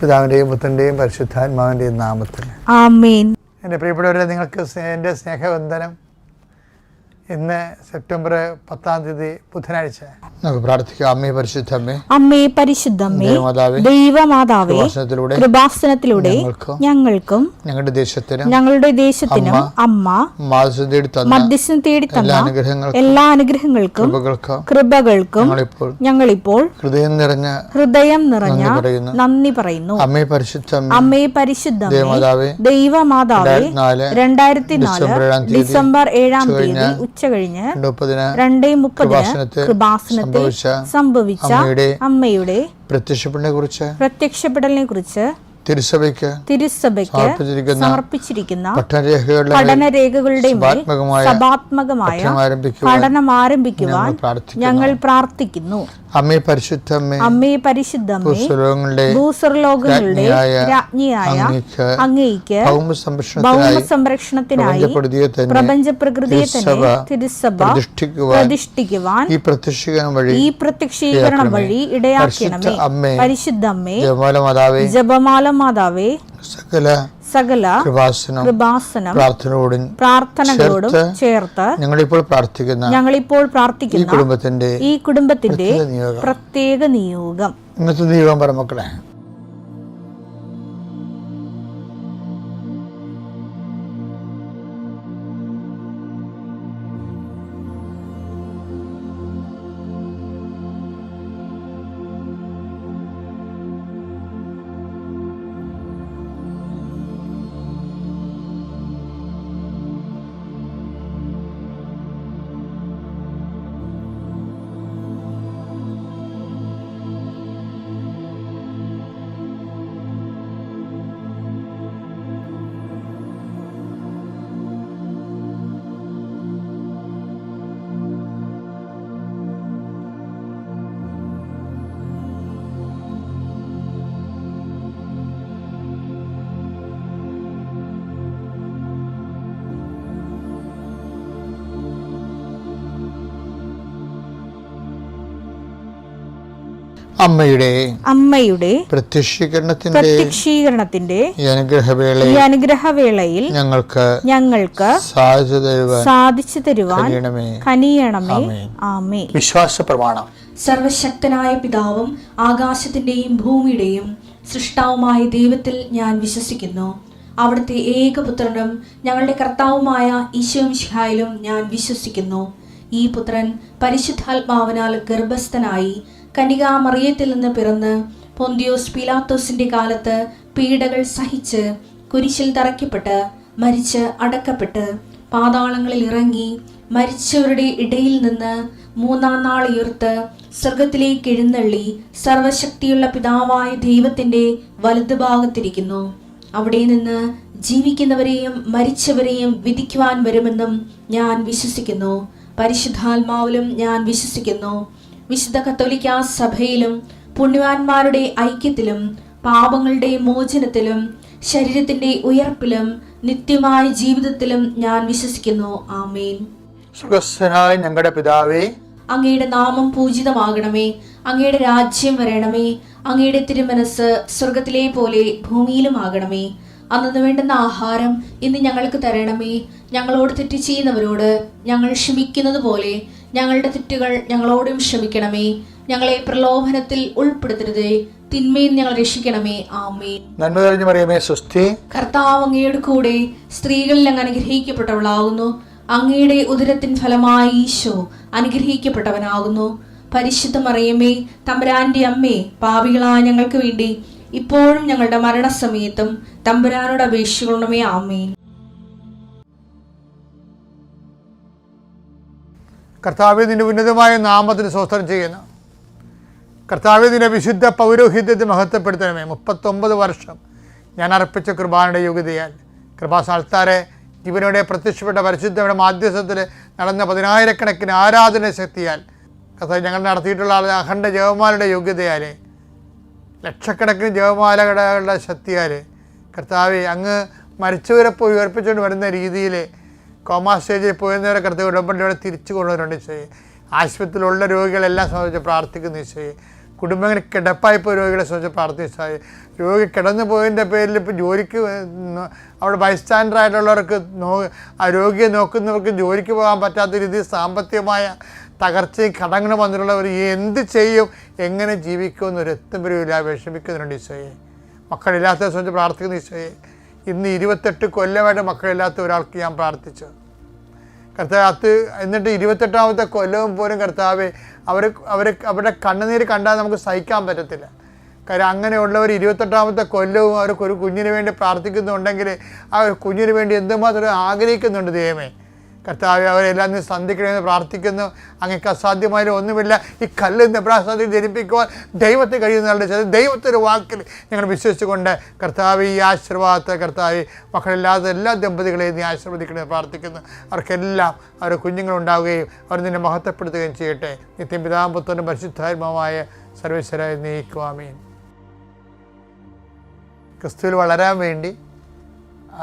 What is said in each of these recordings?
പിതാവിൻ്റെയും പുത്രൻ്റെയും പരിശുദ്ധാത്മാവിൻ്റെയും നാമത്തിൽ ആമേൻ. എൻ്റെ പ്രിയപ്പെട്ടവരെ, നിങ്ങൾക്ക് എൻ്റെ സ്നേഹവന്ദനം. ഇന്ന് സെപ്റ്റംബർ 10 ബുധനാഴ്ച. നമുക്ക് പ്രാർത്ഥിക്കാം. അമ്മേ പരിശുദ്ധമ്മേ, അമ്മേ പരിശുദ്ധമ്മേ, ദൈവമാതാവേ, കൃപാസനത്തിലൂടെ ഞങ്ങൾക്കും ഞങ്ങളുടെ ദേശത്തിനും അമ്മ മധ്യസ്ഥം തേടി തന്ന എല്ലാ അനുഗ്രഹങ്ങൾക്കും കൃപകൾക്കും ഞങ്ങളിപ്പോൾ ഹൃദയം നിറഞ്ഞ നന്ദി പറയുന്നു. അമ്മേ പരിശുദ്ധമ്മേ, ദൈവമാതാവേ, 2004 ഡിസംബർ 7 തീയതി ഉച്ചകഴിഞ്ഞ് 2:30 കൃപാസനത്തിൽ സംഭവിച്ച അമ്മയുടെ പ്രത്യക്ഷപ്പെടലിനെ കുറിച്ച് തിരുസഭയ്ക്ക് സമർപ്പിച്ചിരിക്കുന്ന പഠനരേഖകളുടെ മേൽ സഭാത്മകമായ പഠനം ആരംഭിക്കുവാൻ ഞങ്ങൾ പ്രാർത്ഥിക്കുന്നു. അമ്മേ പരിശുദ്ധമ്മേ, ഭൂസ്വർലോകങ്ങളുടെ രാജ്ഞിയായ അങ്ങേയ്ക്ക് ഭൗമസംരക്ഷണത്തിനായി പ്രപഞ്ചപ്രകൃതിയെ തന്നെ തിരുസഭ പ്രതിഷ്ഠിക്കുവാൻ ഈ പ്രത്യക്ഷീകരണം വഴി ഇടയാക്കണമേ. പരിശുദ്ധമ്മേ, ജപമാല മാതാവേ, സകല കൃപാസനം പ്രാർത്ഥനകളോടും ചേർത്ത് ഞങ്ങളിപ്പോൾ പ്രാർത്ഥിക്കുന്ന ഈ കുടുംബത്തിന്റെ പ്രത്യേക നിയോഗം. ഇന്നത്തെ നിയോഗം പറ മക്കളെ. അമ്മയുടെ പ്രത്യക്ഷീകരണത്തിന്റെ ഈ അനുഗ്രഹവേളയിൽ ഞങ്ങൾക്ക് സാധിച്ചു തരുവാൻ കനിയണമേ. ആമേൻ. വിശ്വാസ പ്രമാണം. സർവശക്തനായ പിതാവും ആകാശത്തിന്റെയും ഭൂമിയുടെയും സൃഷ്ടാവുമായ ദൈവത്തിൽ ഞാൻ വിശ്വസിക്കുന്നു. അവിടുത്തെ ഏകപുത്രനും ഞങ്ങളുടെ കർത്താവുമായ ഈശോമിശിഹായിലും ഞാൻ വിശ്വസിക്കുന്നു. ഈ പുത്രൻ പരിശുദ്ധാത്മാവിനാൽ ഗർഭസ്ഥനായി കന്യകാമറിയത്തിൽ നിന്ന് പിറന്ന് പൊന്തിയോസ് പീലാത്തോസിന്റെ കാലത്ത് പീഡകൾ സഹിച്ച് കുരിശിൽ തറയ്ക്കപ്പെട്ട് മരിച്ച് അടക്കപ്പെട്ട് പാതാളങ്ങളിൽ ഇറങ്ങി മരിച്ചവരുടെ ഇടയിൽ നിന്ന് 3-ാം നാൾ ഉയർത്ത് സ്വർഗത്തിലേക്ക് എഴുന്നള്ളി സർവശക്തിയുള്ള പിതാവായ ദൈവത്തിന്റെ വലതുഭാഗത്തിരിക്കുന്നു. അവിടെ നിന്ന് ജീവിക്കുന്നവരെയും മരിച്ചവരെയും വിധിക്കുവാൻ വരുമെന്നും ഞാൻ വിശ്വസിക്കുന്നു. പരിശുദ്ധാത്മാവിലും ഞാൻ വിശ്വസിക്കുന്നു. വിശുദ്ധ കത്തോലിക്കാ സഭയിലും പുണ്യവാന്മാരുടെ ഐക്യത്തിലും പാപങ്ങളുടെ മോചനത്തിലും ശരീരത്തിന്റെ ഉയർപ്പിലും നിത്യമായ ജീവിതത്തിലും ഞാൻ വിശ്വസിക്കുന്നു. ആമേൻ. സ്വർഗ്ഗസ്ഥനായ ഞങ്ങളുടെ പിതാവേ, അങ്ങയുടെ നാമം പൂജിതമാകണമേ. അങ്ങയുടെ രാജ്യം വരണമേ. അങ്ങയുടെ തിരുമനസ് സ്വർഗത്തിലെ പോലെ ഭൂമിയിലും ആകണമേ. അന്നു വേണ്ടുന്ന ആഹാരം ഇന്ന് ഞങ്ങൾക്ക് തരണമേ. ഞങ്ങളോട് തെറ്റ് ചെയ്യുന്നവരോട് ഞങ്ങൾ ക്ഷമിക്കുന്നത് പോലെ ഞങ്ങളുടെ തെറ്റുകൾ ഞങ്ങളോടും ക്ഷമിക്കണമേ. ഞങ്ങളെ പ്രലോഭനത്തിൽ ഉൾപ്പെടുത്തരുതേ, തിന്മയിൽ ഞങ്ങൾ രക്ഷിക്കണമേ. ആമേൻ. നന്മ നിറഞ്ഞ മറിയമേ, സ്വസ്തി. കർത്താവ് അങ്ങയുടെ കൂടെ സ്ത്രീകളിൽ അങ്ങ് അനുഗ്രഹിക്കപ്പെട്ടവളാകുന്നു. അങ്ങയുടെ ഉദരത്തിൻ ഫലമായി ഈശോ അനുഗ്രഹിക്കപ്പെട്ടവനാകുന്നു. പരിശുദ്ധ മറിയമേ, തമ്പുരാന്റെ അമ്മേ, പാപികളായ ഞങ്ങൾക്ക് വേണ്ടി ഇപ്പോഴും ഞങ്ങളുടെ മരണസമയത്തും തമ്പുരാനോട് അപേക്ഷിക്കണമേ. ആമേൻ. കർത്താവേ, നിന്റെ ഉന്നതമായ നാമത്തിന് സ്തോത്രം ചെയ്യുന്നു. കർത്താവേ, നിന്റെ വിശുദ്ധ പൗരോഹിത്യത്തെ മഹത്വപ്പെടുത്തണമേ. 39 വർഷം ഞാൻ അർപ്പിച്ച കൃപാനയുടെ യോഗ്യതയാൽ കൃപാസ്ഥാനത്താരെ ജീവനോടെ പ്രത്യക്ഷപ്പെട്ട പരിശുദ്ധയുടെ മാധ്യസ്ഥത്തിൽ നടന്ന 10,000-കണക്കിന് ആരാധന ശക്തിയാൽ കർത്താവ് ഞങ്ങൾ നടത്തിയിട്ടുള്ള അഖണ്ഡ ജപമാലയുടെ യോഗ്യതയാൽ ലക്ഷക്കണക്കിന് ജപമാലകളുടെ ശക്തിയാൽ കർത്താവെ, അങ്ങ് മരിച്ചവരെ പോയി ഉയർപ്പിച്ചുകൊണ്ട് വരുന്ന രീതിയിൽ കോമാ സ്റ്റേജിൽ പോയിരുന്നവരെ കർത്താവ് ഉടമ്പടിയോടെ തിരിച്ചു കൊണ്ടുവരുന്നുണ്ട് ഈശോയെ. ആശുപത്രിയിലുള്ള രോഗികളെല്ലാം സംബന്ധിച്ച് പ്രാർത്ഥിക്കുന്നു ഈശോയെ. കുടുംബങ്ങളിൽ കിടപ്പായിപ്പോൾ രോഗികളെ സംബന്ധിച്ച് പ്രാർത്ഥിച്ചാൽ രോഗി കിടന്നു പോയതിൻ്റെ പേരിൽ ഇപ്പോൾ ജോലിക്ക് അവിടെ ബൈസ്റ്റാൻഡറായിട്ടുള്ളവർക്ക് ആ രോഗിയെ നോക്കുന്നവർക്ക് ജോലിക്ക് പോകാൻ പറ്റാത്ത രീതിയിൽ സാമ്പത്തികമായ തകർച്ചയും കടങ്ങളും വന്നിട്ടുള്ളവർ എന്ത് ചെയ്യും, എങ്ങനെ ജീവിക്കുമെന്നൊരു എത്തും വരില്ല, വിഷമിക്കുന്നുണ്ട് ഈശോയെ. മക്കളില്ലാത്തവരെ സംബന്ധിച്ച് പ്രാർത്ഥിക്കുന്ന ഈശോയെ, ഇന്ന് 28 കൊല്ലമായിട്ട് മക്കളില്ലാത്ത ഒരാൾക്ക് ഞാൻ പ്രാർത്ഥിച്ചു കർത്താവ്. എന്നിട്ട് 28ാമത്തെ കൊല്ലവും പോലും കർത്താവെ അവരുടെ കണ്ണുനീര് കണ്ടാൽ നമുക്ക് സഹിക്കാൻ പറ്റത്തില്ല. കാര്യം അങ്ങനെയുള്ളവർ 28ാമത്തെ കൊല്ലവും അവർക്ക് ഒരു കുഞ്ഞിന് വേണ്ടി പ്രാർത്ഥിക്കുന്നുണ്ടെങ്കിൽ ആ ഒരു കുഞ്ഞിന് വേണ്ടി എന്തുമാത്രം ആഗ്രഹിക്കുന്നുണ്ട് ദൈവമേ. കർത്താവ് അവരെല്ലാം നീ സന്ധിക്കണമെന്ന് പ്രാർത്ഥിക്കുന്നു. അങ്ങക്ക് അസാധ്യമായ ഒന്നുമില്ല. ഈ കല്ല് നെബ്രാസാദിൽ ജനിപ്പിക്കുവാൻ ദൈവത്തെ കഴിയുന്നവരുടെ ദൈവത്തിൻ്റെ വാക്കിൽ ഞങ്ങൾ വിശ്വസിച്ചുകൊണ്ട് കർത്താവ് ഈ ആശീർവാദത്തെ കർത്താവ് മക്കളില്ലാത്ത എല്ലാ ദമ്പതികളെയും നീ ആശീർവദിക്കണമെന്ന് പ്രാർത്ഥിക്കുന്നു. അവർക്കെല്ലാം അവരുടെ കുഞ്ഞുങ്ങളുണ്ടാവുകയും അവർ നിന്നെ മഹത്വപ്പെടുത്തുകയും ചെയ്യട്ടെ. നിത്യം പിതാവും പുത്രനും പരിശുദ്ധാത്മാവായ സർവേശ്വരായി നീക്കുവാമീൻ. ക്രിസ്തുവിൽ വളരാൻ വേണ്ടി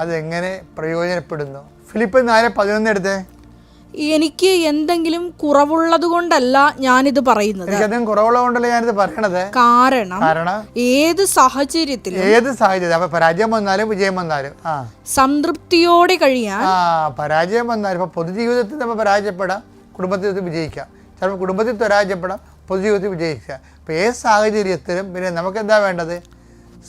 അതെങ്ങനെ പ്രയോജനപ്പെടുന്നു? ഫിലിപ്പ് 4:11 എടുത്തേ. എനിക്ക് എന്തെങ്കിലും കുറവുള്ളത് കൊണ്ടല്ല ഞാനിത് പറയുന്നത്. എനിക്കധികം കുറവുള്ളതുകൊണ്ടല്ല ഞാനിത് പറയണത്. കാരണം ഏത് സാഹചര്യത്തിലും അപ്പൊ പരാജയം വന്നാലും വിജയം വന്നാലും സംതൃപ്തിയോടെ കഴിയാൻ. പരാജയം വന്നാലും ഇപ്പൊ പൊതുജീവിതത്തിൽ നമ്മൾ പരാജയപ്പെടാം, കുടുംബത്തിൽ വിജയിക്കാം. ചിലപ്പോൾ കുടുംബത്തിൽ പരാജയപ്പെടാം, പൊതുജീവിതത്തിൽ വിജയിക്കാം. അപ്പൊ ഏത് സാഹചര്യത്തിലും പിന്നെ നമുക്ക് എന്താ വേണ്ടത്?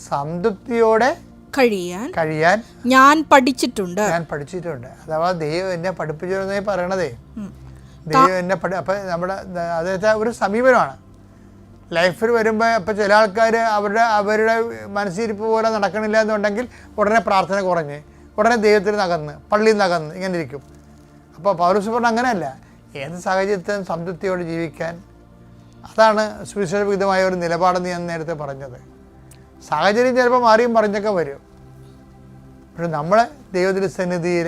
സംതൃപ്തിയോടെ കഴിയാൻ ഞാൻ പഠിച്ചിട്ടുണ്ട്. അഥവാ ദൈവം എന്നെ പഠിപ്പിച്ചിരുന്നേ പറയണതേ. ദൈവം എന്നെ അപ്പൊ നമ്മുടെ അതായത് ഒരു സമീപനമാണ് ലൈഫിൽ വരുമ്പോൾ. ഇപ്പം ചില ആൾക്കാർ അവരുടെ മനസ്സിരിപ്പ് പോലെ നടക്കണില്ല എന്നുണ്ടെങ്കിൽ ഉടനെ പ്രാർത്ഥന കുറഞ്ഞ്, ഉടനെ ദൈവത്തിൽ നകന്ന്, പള്ളിയിൽ നകന്ന് ഇങ്ങനെ ഇരിക്കും. അപ്പോൾ പൗലോസ് പറഞ്ഞ അങ്ങനെയല്ല, ഏത് സാഹചര്യത്തിലും സംതൃപ്തിയോടെ ജീവിക്കാൻ. അതാണ് സുവിശേഷവിധമായ ഒരു നിലപാടെന്ന് ഞാൻ നേരത്തെ പറഞ്ഞത്. സാഹചര്യം ചിലപ്പോൾ മാറിയും പറഞ്ഞൊക്കെ വരും. പക്ഷെ നമ്മളെ ദൈവത്തിൻ്റെ സന്നിധിയിൽ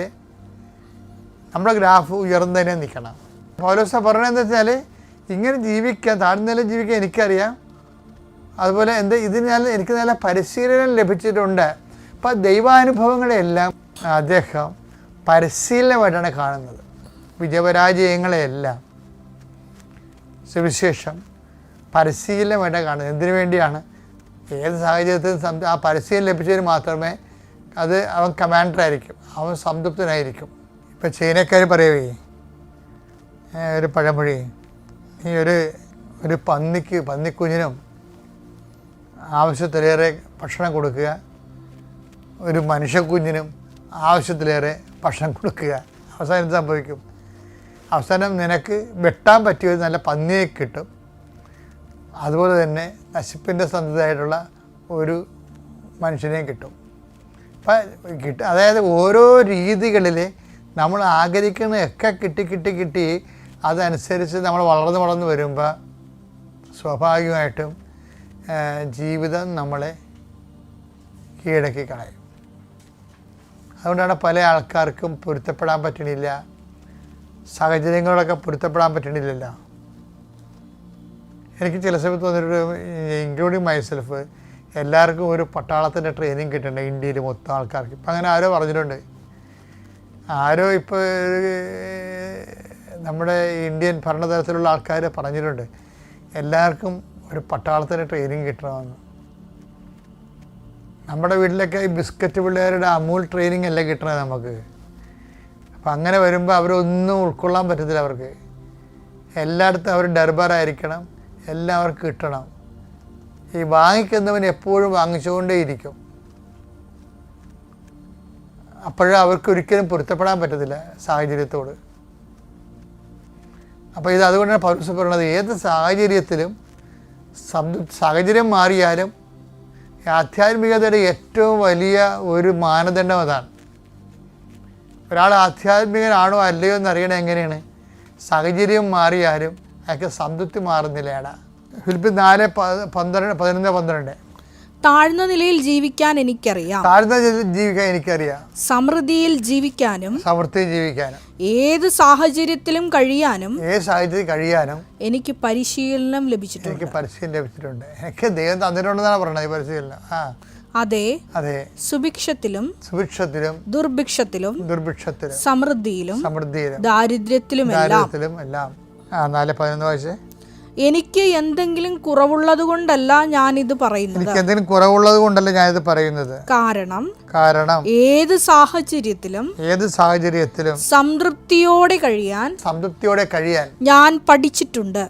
നമ്മുടെ ഗ്രാഫ് ഉയർന്നതിനെ നിൽക്കണം. പൗലോസ് പറയണതെന്ന് വെച്ചാൽ ഇങ്ങനെ ജീവിക്കാൻ, താഴ്ന്നതിലും ജീവിക്കാൻ എനിക്കറിയാം. അതുപോലെ എനിക്ക് നല്ല പരിശീലനം ലഭിച്ചിട്ടുണ്ട്. അപ്പം ദൈവാനുഭവങ്ങളെല്ലാം അദ്ദേഹം പരിശീലനമായിട്ടാണ് കാണുന്നത്. വിജയപരാജയങ്ങളെയെല്ലാം സുവിശേഷം പരിശീലനമായിട്ടാണ് കാണുന്നത്. എന്തിനു വേണ്ടിയാണ്? ഏത് സാഹചര്യത്തിലും ആ പരിശീലനം ലഭിച്ചതിന് മാത്രമേ അവൻ കമാൻഡറായിരിക്കും, അവൻ സംതൃപ്തനായിരിക്കും. ഇപ്പം ചൈനക്കാർ പറയുവേ ഒരു പഴമൊഴി, നീ ഒരു പന്നിക്കുഞ്ഞിനും ആവശ്യത്തിലേറെ ഭക്ഷണം കൊടുക്കുക, ഒരു മനുഷ്യക്കുഞ്ഞിനും ആവശ്യത്തിലേറെ ഭക്ഷണം കൊടുക്കുക. അവസാനം സംഭവിക്കും, അവസാനം നിനക്ക് വെട്ടാൻ പറ്റിയ ഒരു നല്ല പന്നിയെ കിട്ടും. അതുപോലെ തന്നെ നശിപ്പിൻ്റെ സന്ധതയായിട്ടുള്ള ഒരു മനുഷ്യനെയും കിട്ടും. അപ്പം അതായത് ഓരോ രീതികളിൽ നമ്മൾ ആഗ്രഹിക്കുന്നതൊക്കെ കിട്ടി അതനുസരിച്ച് നമ്മൾ വളർന്നു വരുമ്പോൾ സ്വാഭാവികമായിട്ടും ജീവിതം നമ്മളെ കീഴടക്കി കളയും. അതുകൊണ്ടാണ് പല ആൾക്കാർക്കും പൊരുത്തപ്പെടാൻ പറ്റണില്ല, സാഹചര്യങ്ങളൊക്കെ പൊരുത്തപ്പെടാൻ പറ്റണില്ലല്ലോ. എനിക്ക് ചില സമയത്ത് തോന്നിയിട്ട്, ഇൻക്ലൂഡിങ് മൈസെൽഫ്, എല്ലാവർക്കും ഒരു പട്ടാളത്തിൻ്റെ ട്രെയിനിങ് കിട്ടുന്നുണ്ട് ഇന്ത്യയിൽ മൊത്തം ആൾക്കാർക്ക്. ഇപ്പം അങ്ങനെ ആരോ പറഞ്ഞിട്ടുണ്ട്, ഇപ്പോൾ നമ്മുടെ ഇന്ത്യൻ ഭരണതലത്തിലുള്ള ആൾക്കാർ പറഞ്ഞിട്ടുണ്ട് എല്ലാവർക്കും ഒരു പട്ടാളത്തിൻ്റെ ട്രെയിനിങ് കിട്ടണമെന്ന്. നമ്മുടെ വീട്ടിലൊക്കെ ഈ ബിസ്ക്കറ്റ് പിള്ളേരുടെ അമൂൽ ട്രെയിനിങ് അല്ലേ കിട്ടണത് നമുക്ക്. അപ്പം അങ്ങനെ വരുമ്പോൾ അവരൊന്നും ഉൾക്കൊള്ളാൻ പറ്റത്തില്ല. അവർക്ക് എല്ലായിടത്തും അവർ ഡർബാറായിരിക്കണം, എല്ലാവർക്കും കിട്ടണം. ഈ വാങ്ങിക്കുന്നവൻ എപ്പോഴും വാങ്ങിച്ചുകൊണ്ടേയിരിക്കും. അപ്പോഴും അവർക്ക് ഒരിക്കലും പൊരുത്തപ്പെടാൻ പറ്റത്തില്ല സാഹചര്യത്തോട്. അപ്പോൾ അതുകൊണ്ടാണ് പൗലോസ് പറയുന്നത്, ഏത് സാഹചര്യത്തിലും സാഹചര്യം മാറിയാലും ആധ്യാത്മികതയുടെ ഏറ്റവും വലിയ ഒരു മാനദണ്ഡം അതാണ്. ഒരാൾ ആധ്യാത്മികനാണോ അല്ലയോ എന്നറിയണത് എങ്ങനെയാണ്? സാഹചര്യം മാറിയാലും അയാൾക്ക് സംതൃപ്തി മാറുന്നില്ലേടാ. ഫിലിപ്പിയർ 4:11-12. താഴ്ന്ന നിലയിൽ ജീവിക്കാൻ എനിക്കറിയാം, സമൃദ്ധിയിൽ ജീവിക്കാനും ഏത് സാഹചര്യത്തിലും കഴിയാനും എനിക്ക് പരിശീലനം ലഭിച്ചിട്ടുണ്ട്. എനിക്ക് ദൈവം തന്നിട്ടുണ്ടെന്നാണ് പറയുന്നത് ഈ പരിശീലനം. അതെ, സുഭിക്ഷത്തിലും ദുർഭിക്ഷത്തിലും സമൃദ്ധിയിലും ദാരിദ്ര്യത്തിലും എല്ലാം. 4:11 വായിച്ചേ. എനിക്ക് എന്തെങ്കിലും കുറവുള്ളത് കൊണ്ടല്ല ഞാനിത് പറയുന്നത്. എനിക്ക് എന്തെങ്കിലും കുറവുള്ളത് കൊണ്ടല്ല ഞാനിത് പറയുന്നത്. കാരണം ഏത് സാഹചര്യത്തിലും സംതൃപ്തിയോടെ കഴിയാൻ ഞാൻ പഠിച്ചിട്ടുണ്ട്.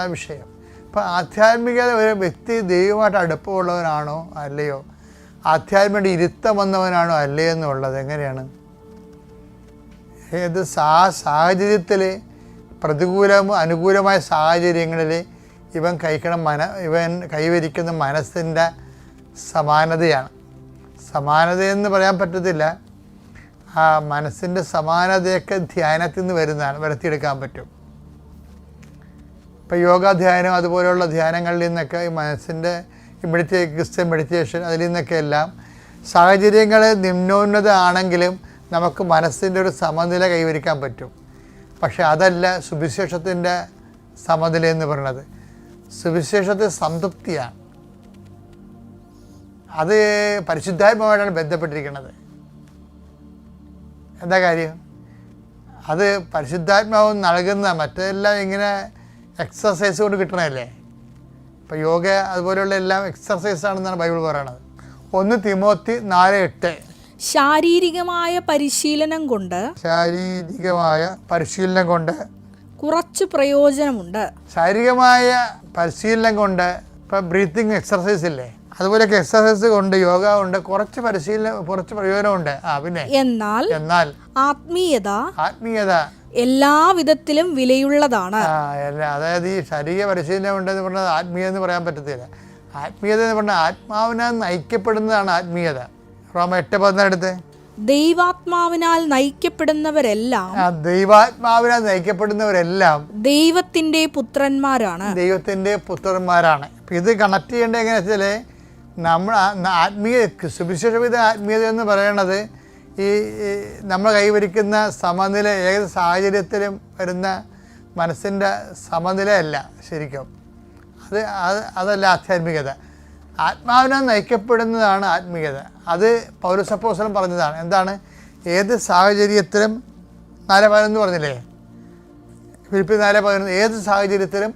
ആ വിഷയം. ഇപ്പം ആധ്യാത്മികത ഒരു വ്യക്തി ദൈവമായിട്ട് അടുപ്പമുള്ളവനാണോ അല്ലയോ, ആധ്യാത്മിക ഇരുത്തം വന്നവനാണോ അല്ലയോ എന്നുള്ളത് എങ്ങനെയാണ്? ഏത് സാഹചര്യത്തിൽ, അനുകൂലമായ സാഹചര്യങ്ങളിൽ ഇവൻ കൈവരിക്കുന്ന മനസ്സിൻ്റെ സമാനതയാണ്. സമാനതയെന്ന് പറയാൻ പറ്റത്തില്ല. ആ മനസ്സിൻ്റെ സമാനതയൊക്കെ ധ്യാനത്തിൽ നിന്ന് വരുത്തിയെടുക്കാൻ പറ്റും. ഇപ്പോൾ യോഗാധ്യാനം അതുപോലെയുള്ള ധ്യാനങ്ങളിൽ നിന്നൊക്കെ ഈ മനസ്സിൻ്റെ ക്രിസ്ത്യൻ മെഡിറ്റേഷൻ അതിൽ നിന്നൊക്കെ എല്ലാം സാഹചര്യങ്ങൾ നിമ്നോന്നത ആണെങ്കിലും നമുക്ക് മനസ്സിൻ്റെ ഒരു സമനില കൈവരിക്കാൻ പറ്റും. പക്ഷെ അതല്ല സുവിശേഷത്തിൻ്റെ സമനില എന്ന് പറയുന്നത്. സുവിശേഷത്തിൽ സംതൃപ്തിയാണ്. അത് പരിശുദ്ധാത്മാവായിട്ടാണ് ബന്ധപ്പെട്ടിരിക്കുന്നത്. എന്താ കാര്യം? അത് പരിശുദ്ധാത്മാവ് നൽകുന്ന, മറ്റെല്ലാം ഇങ്ങനെ എക്സസൈസ് കൊണ്ട് കിട്ടണമല്ലേ. ഇപ്പോൾ യോഗ അതുപോലെയുള്ള എല്ലാം എക്സസൈസാണെന്നാണ് ബൈബിൾ പറയണത്. 1 തിമോത്തി 4:8 ശാരീരികമായ പരിശീലനം കൊണ്ട് കുറച്ച് പ്രയോജനമുണ്ട്. ശാരീരികമായ പരിശീലനം കൊണ്ട് ഇപ്പോൾ ബ്രീത്തിങ് എക്സർസൈസ് ഇല്ലേ, അതുപോലെയൊക്കെ എക്സർസൈസ് കൊണ്ട്, യോഗ കൊണ്ട് കുറച്ച് പ്രയോജനമുണ്ട്. പിന്നെ എന്നാൽ ആത്മീയത എല്ലാവിധത്തിലും വിലയുള്ളതാണ്. അതായത് ഈ ശരീര പരിശീലനം ഉണ്ടെന്ന് പറഞ്ഞാൽ ആത്മീയത എന്ന് പറയാൻ പറ്റത്തില്ല. ആത്മീയത എന്ന് പറഞ്ഞാൽ ആത്മാവിനാൽ നയിക്കപ്പെടുന്നതാണ് ആത്മീയത. റോമ 8:14 ദൈവാത്മാവിനാൽ നയിക്കപ്പെടുന്നവരെല്ലാം ദൈവത്തിന്റെ പുത്രന്മാരാണ്. ഇത് കണക്ട് ചെയ്യേണ്ടത് എങ്ങനെയാ വെച്ചാൽ, നമ്മൾ സുവിശേഷവിധ ആത്മീയത എന്ന് പറയണത് ഈ നമ്മൾ കൈവരിക്കുന്ന സമനില, ഏത് സാഹചര്യത്തിലും വരുന്ന മനസ്സിൻ്റെ സമനിലയല്ല ശരിക്കും. അതല്ല ആധ്യാത്മികത. ആത്മാവിനാൽ നയിക്കപ്പെടുന്നതാണ് ആത്മീയത. അത് പൗലോസ് അപ്പോസ്തലൻ പറഞ്ഞതാണ്. എന്താണ്? ഏത് സാഹചര്യത്തിലും 4:11 പറഞ്ഞില്ലേ, ഫിലിപ്പിയർ 4:11, ഏത് സാഹചര്യത്തിലും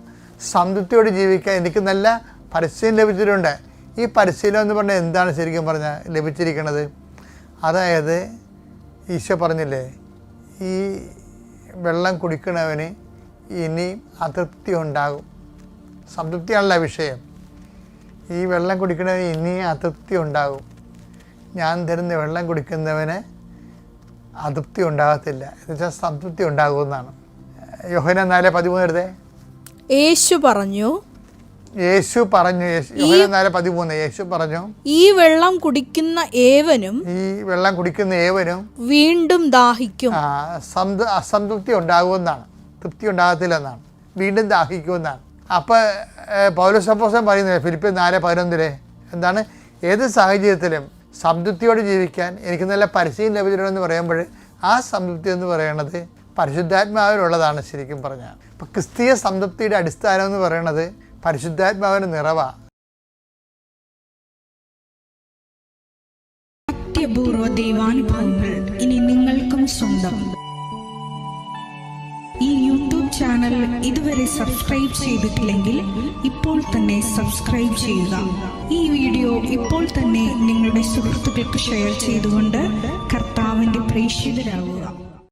സംതൃപ്തിയോടെ ജീവിക്കാൻ എനിക്ക് നല്ല പരിശീലനം ലഭിച്ചിട്ടുണ്ട്. ഈ പരിശീലനം എന്ന് പറഞ്ഞാൽ എന്താണ് ശരിക്കും പറഞ്ഞാൽ ലഭിച്ചിരിക്കുന്നത്? അതായത് ഈശോ പറഞ്ഞില്ലേ, ഈ വെള്ളം കുടിക്കണവന് ഇനി അതൃപ്തി ഉണ്ടാകും. സംതൃപ്തിയാണല്ല വിഷയം. ഈ വെള്ളം കുടിക്കണവന് ഇനി അതൃപ്തി ഉണ്ടാകും. ഞാൻ തരുന്ന വെള്ളം കുടിക്കുന്നവന് അതൃപ്തി ഉണ്ടാകത്തില്ല, എന്നുവെച്ചാൽ സംതൃപ്തി ഉണ്ടാകുമെന്നാണ്. യോഹന്നാൻ 4:13 എടുത്തേ. യേശു പറഞ്ഞു യോഹന്നാൻ 4:13 യേശു പറഞ്ഞു, ഈ വെള്ളം കുടിക്കുന്ന ഏവനും വീണ്ടും ദാഹിക്കും. അസംതൃപ്തി ഉണ്ടാകുമെന്നാണ്, തൃപ്തി ഉണ്ടാകത്തില്ല എന്നാണ്, വീണ്ടും ദാഹിക്കുമെന്നാണ്. അപ്പോൾ പൗലോസ് അപ്പോസ്തലൻ പറയുന്നത് ഫിലിപ്പിയർ 4:11 എന്താണ്? ഏത് സാഹചര്യത്തിലും സംതൃപ്തിയോടെ ജീവിക്കാൻ എനിക്ക് നല്ല പരിശീലനം ലഭിച്ചിട്ടുണ്ടെന്ന് പറയുമ്പോൾ ആ സംതൃപ്തി എന്ന് പറയുന്നത് പരിശുദ്ധാത്മാവിലുള്ളതാണ് ശരിക്കും പറഞ്ഞാൽ. ഇപ്പം ക്രിസ്തീയ സംതൃപ്തിയുടെ അടിസ്ഥാനം എന്ന് പറയുന്നത് പരിശുദ്ധാത്മാവിൻ്റെ നിറവാണ്. അത്യപൂർവ ദൈവാനുഭവങ്ങൾ ഇനി നിങ്ങൾക്കും സ്വന്തം. ഈ യൂട്യൂബ് ചാനൽ ഇതുവരെ സബ്സ്ക്രൈബ് ചെയ്തിട്ടില്ലെങ്കിൽ ഇപ്പോൾ തന്നെ സബ്സ്ക്രൈബ് ചെയ്യുക. ഈ വീഡിയോ ഇപ്പോൾ തന്നെ നിങ്ങളുടെ സുഹൃത്തുക്കൾക്ക് ഷെയർ ചെയ്തുകൊണ്ട് കർത്താവിൻ്റെ പ്രേക്ഷിതരാകുക.